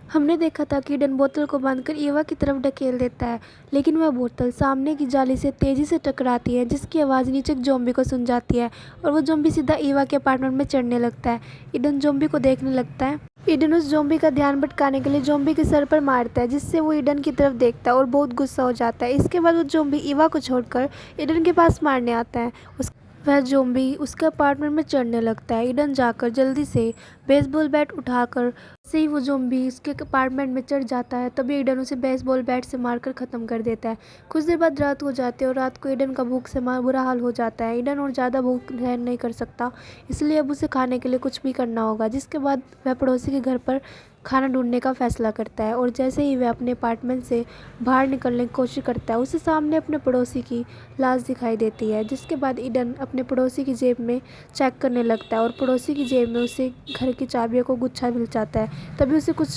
हमने देखा था कि ईडन बोतल को बांधकर ईवा की तरफ ढकेल देता है, लेकिन वह बोतल सामने की जाली से तेजी से टकराती है, जिसकी आवाज़ नीचे एक ज़ॉम्बी को सुन जाती है और वो ज़ॉम्बी सीधा ईवा के अपार्टमेंट में चढ़ने लगता है। ईडन ज़ॉम्बी को देखने लगता है। ईडन उस ज़ॉम्बी का ध्यान भटकाने के लिए ज़ॉम्बी के सर पर मारता है, जिससे वो ईडन की तरफ देखता है और बहुत गुस्सा हो जाता है। इसके बाद वो ज़ॉम्बी ईवा को छोड़कर ईडन के पास मारने आता है। वह ज़ॉम्बी उसके अपार्टमेंट में चढ़ने लगता है। ईडन जाकर जल्दी से बेसबॉल बैट उठाकर से ही वो ज़ॉम्बी उसके अपार्टमेंट में चढ़ जाता है, तभी ईडन उसे बेसबॉल बैट से मारकर ख़त्म कर देता है। कुछ देर बाद रात हो जाती है और रात को ईडन का भूख से बुरा हाल हो जाता है। ईडन और ज़्यादा भूख सहन नहीं कर सकता, इसलिए अब उसे खाने के लिए कुछ भी करना होगा, जिसके बाद वह पड़ोसी के घर पर खाना ढूंढने का फैसला करता है। और जैसे ही वह अपने अपार्टमेंट से बाहर निकलने की कोशिश करता है, उसे सामने अपने पड़ोसी की लाश दिखाई देती है। जिसके बाद ईडन अपने पड़ोसी की जेब में चेक करने लगता है और पड़ोसी की जेब में उसे घर की चाबियों को गुच्छा मिल जाता है। तभी उसे कुछ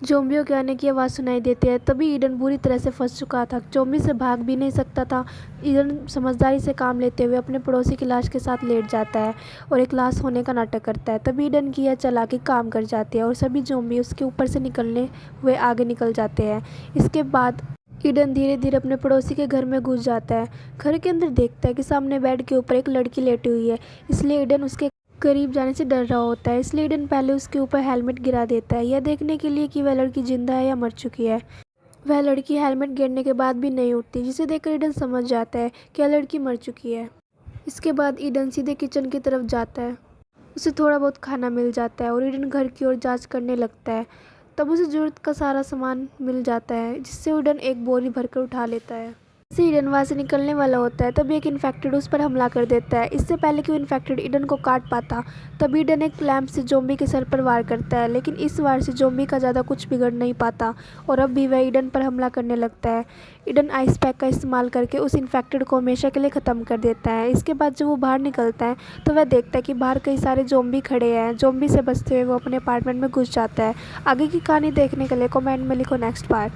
ज़ॉम्बियों के आने की आवाज़ सुनाई देती है। तभी ईडन बुरी तरह से फंस चुका था, ज़ॉम्बी से भाग भी नहीं सकता था। ईडन समझदारी से काम लेते हुए अपने पड़ोसी की लाश के साथ लेट जाता है और एक लाश होने का नाटक करता है। तभी ईडन की यह चालाकी काम कर जाती है और सभी ज़ॉम्बी उसके ऊपर से निकलने हुए आगे निकल जाते हैं। इसके बाद ईडन धीरे धीरे अपने पड़ोसी के घर में घुस जाता है। घर के अंदर देखता है कि सामने बेड के ऊपर एक लड़की लेटी हुई है, इसलिए ईडन उसके करीब जाने से डर रहा होता है। इसलिए ईडन पहले उसके ऊपर हेलमेट गिरा देता है, यह देखने के लिए कि वह लड़की जिंदा है या मर चुकी है। वह लड़की हेलमेट गिरने के बाद भी नहीं उठती, जिसे देखकर ईडन समझ जाता है कि यह लड़की मर चुकी है। इसके बाद ईडन सीधे किचन की तरफ जाता है। उसे थोड़ा बहुत खाना मिल जाता है और ईडन घर की ओर जांच करने लगता है। तब उसे ज़रूरत का सारा सामान मिल जाता है, जिससे ईडन एक बोरी भरकर उठा लेता है। जैसे ईडन वहाँ से निकलने वाला होता है, तभी एक इन्फेक्टेड उस पर हमला कर देता है। इससे पहले कि वो इन्फेक्टेड ईडन को काट पाता, तभी ईडन एक लैंप से ज़ॉम्बी के सर पर वार करता है, लेकिन इस वार से ज़ॉम्बी का ज़्यादा कुछ बिगड़ नहीं पाता और अब भी वह ईडन पर हमला करने लगता है। ईडन आइस पैक का इस्तेमाल करके उस इन्फेक्टेड को हमेशा के लिए ख़त्म कर देता है। इसके बाद जब वो बाहर निकलता है, तो वह देखता है कि बाहर कई सारे ज़ॉम्बी खड़े हैं। ज़ॉम्बी से बचते हुए वो अपने अपार्टमेंट में घुस जाता है। आगे की कहानी देखने के लिए कमेंट में लिखो नेक्स्ट पार्ट।